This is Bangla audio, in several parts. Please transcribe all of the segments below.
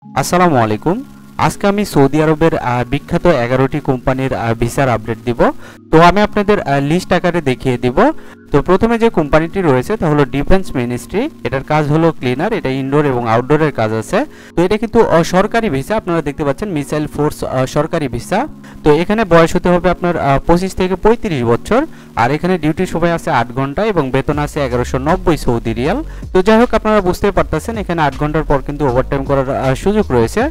আসসালামু আলাইকুম। আজকে আমি সৌদি আরবের বিখ্যাত 11টি কোম্পানির ভিসার আপডেট দিব। তো আমি আপনাদের লিস্ট আকারে দেখিয়ে দিব। তো প্রথমে যে কোম্পানিটি রয়েছে তা হলো ডিফেন্স মিনিস্ট্রি। এটার কাজ হলো ক্লিনার, এটা ইনডোর এবং আউটডোরের কাজ আছে। তো এটা কিন্তু সরকারি ভিসা, আপনারা দেখতে পাচ্ছেন মিসাইল ফোর্স সরকারি ভিসা। তো এখানে বয়স হতে হবে আপনার 25 থেকে 35 বছর, আর এখানে ডিউটি সময় আছে 8 ঘন্টা এবং বেতন আছে 1190 সৌদি রিয়াল। তো যাই হোক, আপনারা বুঝতে পারতেছেন এখানে 8 ঘন্টার পর কিন্তু ওভারটাইম করার সুযোগ রয়েছে।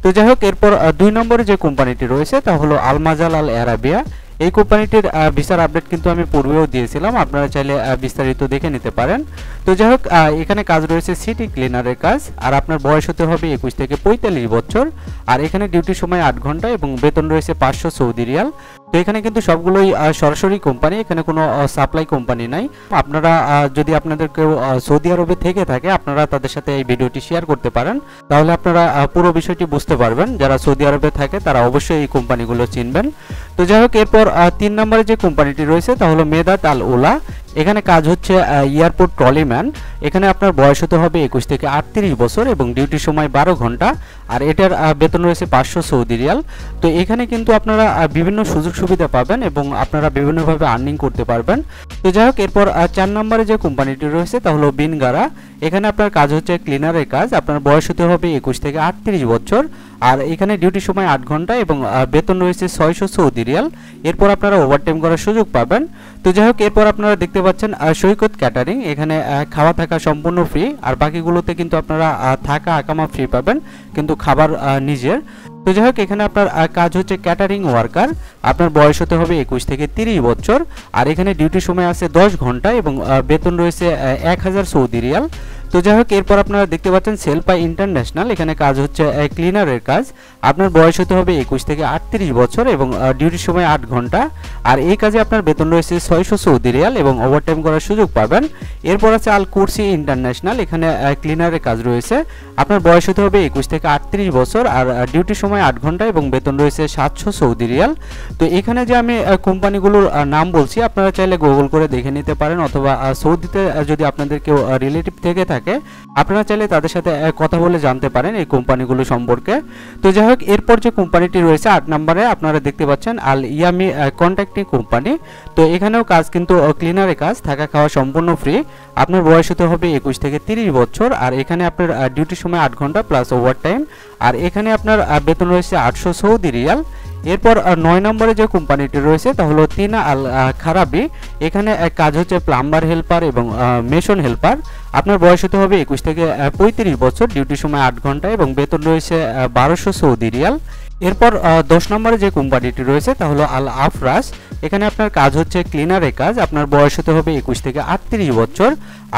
তো যাই হোক, এরপর 2 নম্বরে যে কোম্পানিটি রয়েছে তা হলো আল মাজাল আল আরাবিয়া। এই কোম্পানিটির ভিসার আপডেট কিন্তু আমি পূর্বেও দিয়েছিলাম, আপনারা চাইলে বিস্তারিত দেখে নিতে পারেন। তো যাই হোক, এখানে কাজ রয়েছে সিটি ক্লিনারের কাজ, আর আপনার বয়স হতে হবে 21 থেকে 45 বছর, আর এখানে ডিউটি সময় 8 ঘন্টা এবং বেতন রয়েছে 500 সৌদি রিয়াল। তো এখানে কিন্তু সবগুলোই সরাসরি কোম্পানি, এখানে কোনো সাপ্লাই কোম্পানি নাই। আপনারা যদি আপনাদের কেউ সৌদি আরবে থেকে থাকে, আপনারা তাদের সাথে এই ভিডিওটি শেয়ার করতে পারেন, তাহলে আপনারা পুরো বিষয়টি বুঝতে পারবেন। যারা সৌদি আরবে থাকে তারা অবশ্যই এই কোম্পানিগুলো চিনবেন। তো যাই হোক, এরপর 3 নম্বরে যে কোম্পানিটি রয়েছে তা হলো মেদাত আল উলা। এখানে কাজ হচ্ছে এয়ারপোর্ট ট্রলিম্যান। এখানে আপনার বয়স হতে হবে 21 থেকে 38 বছর এবং ডিউটি সময় 12 ঘন্টা, আর এটার বেতন রয়েছে 500 সৌদি রিয়াল। তো এখানে কিন্তু আপনারা বিভিন্ন সুযোগ সুবিধা পাবেন এবং আপনারা বিভিন্নভাবে আর্নিং করতে পারবেন। তো যাই হোক, এরপর 4 নম্বরে যে কোম্পানিটি রয়েছে তা হলো বিনগারা। এখানে আপনার কাজ হচ্ছে ক্লিনারের কাজ, আপনার বয়স হতে হবে 21 থেকে 38 বছর, আর এখানে ডিউটি সময় 8 ঘন্টা এবং বেতন রয়েছে 600 সৌদি রিয়াল। এরপর আপনারা ওভারটাইম করার সুযোগ পাবেন। তো যাই হোক, এরপর আপনারা দেখতে পাচ্ছেন সৈকত ক্যাটারিং। এখানে খাওয়া থাকা সম্পূর্ণ ফ্রি, আর বাকিগুলোতে কিন্তু আপনারা থাকা আকামা ফ্রি পাবেন, কিন্তু খাবার নিজের। তো যাই হোক, এখানে আপনার কাজ হচ্ছে ক্যাটারিং ওয়ার্কার। আপনার বয়স হতে হবে 21 থেকে 30 বছর, আর এখানে ডিউটি সময় আছে 10 ঘন্টা এবং বেতন রয়েছে 1000 সৌদি রিয়াল। তো যাই হোক, এরপর আপনারা দেখতে পাচ্ছেন সেলপাই ইন্টারন্যাশনাল। এখানে কাজ হচ্ছে ক্লিনারের কাজ। আপনার বয়স হতে হবে 21 থেকে 38 বছর এবং ডিউটির সময় 8 ঘন্টা, আর এই কাজে আপনার বেতন রয়েছে 600 সৌদি রিয়াল এবং ওভারটাইম করার সুযোগ পাবেন। এরপর আছে আল কুরসি ইন্টারন্যাশনাল। এখানে ক্লিনারের কাজ রয়েছে। আপনার বয়স হতে হবে 21 থেকে 38 বছর, আর ডিউটির সময় 8 ঘন্টা এবং বেতন রয়েছে 700 সৌদি রিয়াল। তো এখানে যে আমি কোম্পানিগুলোর নাম বলছি, আপনারা চাইলে গুগল করে দেখে নিতে পারেন, অথবা সৌদিতে যদি আপনাদের কেউ রিলেটিভ থেকে থাকে আপনারা চাইলে তাদের সাথে কথা বলে জানতে পারেন এই কোম্পানিগুলো সম্পর্কে। তো যাই হোক, এরপর যে কোম্পানিটি রয়েছে 8 নম্বরে আপনারা দেখতে পাচ্ছেন আল ইয়ামি কন্ট্রাক্টিং কোম্পানি। তো এখানেও কাজ কিন্তু ক্লিনারের কাজ, থাকা খাওয়া সম্পূর্ণ ফ্রি। আপনার বয়স হতে হবে 21 থেকে 30 বছর, আর এখানে আপনার ডিউটির সময় 8 ঘন্টা প্লাস ওভারটাইম, আর এখানে আপনার বেতন রয়েছে 800 সৌদি রিয়াল। এরপর 9 নম্বরে যে কোম্পানিটি রয়েছে তা হলো তিনা আল খারাবি। এখানে কাজ হচ্ছে প্লাম্বার হেল্পার এবং মেশন হেল্পার। আপনার বয়স হতে হবে 21 থেকে 35 বছর, ডিউটি সময় 8 ঘন্টা এবং বেতন রয়েছে 1200 সৌদি রিয়াল। এরপর 10 নম্বরে যে কোম্পানিটি রয়েছে তা হলো আল আফরাস। এখানে আপনার কাজ হচ্ছে ক্লিনারের কাজ। আপনার বয়স হতে হবে 21 থেকে 38 বছর,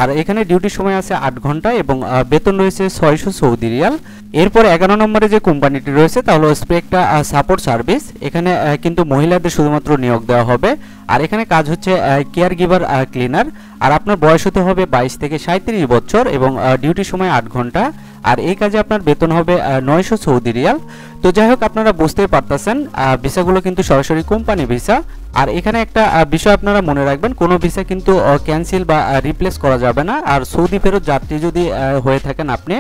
আর এখানে ডিউটির সময় আছে 8 ঘন্টা এবং বেতন রয়েছে 600 সৌদি রিয়াল। এরপর 11 নম্বরে যে কোম্পানিটি রয়েছে তা হলো স্পেকটা সাপোর্ট সার্ভিস। এখানে কিন্তু মহিলাদের শুধুমাত্র নিয়োগ দেওয়া হবে, আর এখানে কাজ হচ্ছে কেয়ার গিভার ক্লিনার। আর আপনার বয়স হতে হবে 22 থেকে 37 বছর এবং ডিউটির সময় 8 ঘন্টা, আর এই কাজে আপনার বেতন হবে 900 সৌদি রিয়াল। তো যাই হোক, আপনারা বুঝতেই পারতেছেন ভিসাগুলো কিন্তু সরাসরি কোম্পানি ভিসা। আর এখানে একটা বিষয় আপনারা মনে রাখবেন, কোনো ভিসা কিন্তু ক্যান্সেল বা রিপ্লেস করা যাবে না। আর সৌদি ফেরত যাত্রী যদি হয়ে থাকেন, আপনি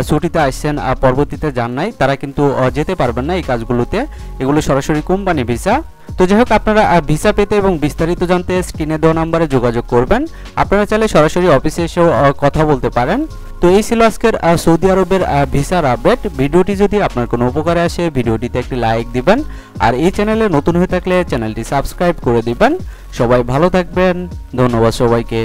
ছুটিতে আসছেন পরবর্তীতে যান নাই, তারা কিন্তু যেতে পারবেন না এই কাজগুলোতে। এগুলো সরাসরি কোম্পানি ভিসা। তো যাই হোক, আপনারা ভিসা পেতে এবং বিস্তারিত জানতে স্ক্রিনে দেওয়া নম্বরে যোগাযোগ করবেন। আপনারা চাইলে সরাসরি অফিসে এসেও কথা বলতে পারেন। তো এই ছিল আজকের সৌদি আরবের ভিসার আপডেট। ভিডিওটি যদি আপনার কোনো উপকারে আসে, ভিডিওটিতে একটি লাইক দিবেন, আর এই চ্যানেলে নতুন হয়ে থাকলে চ্যানেলটি সাবস্ক্রাইব করে দিবেন। সবাই ভালো থাকবেন, ধন্যবাদ সবাইকে।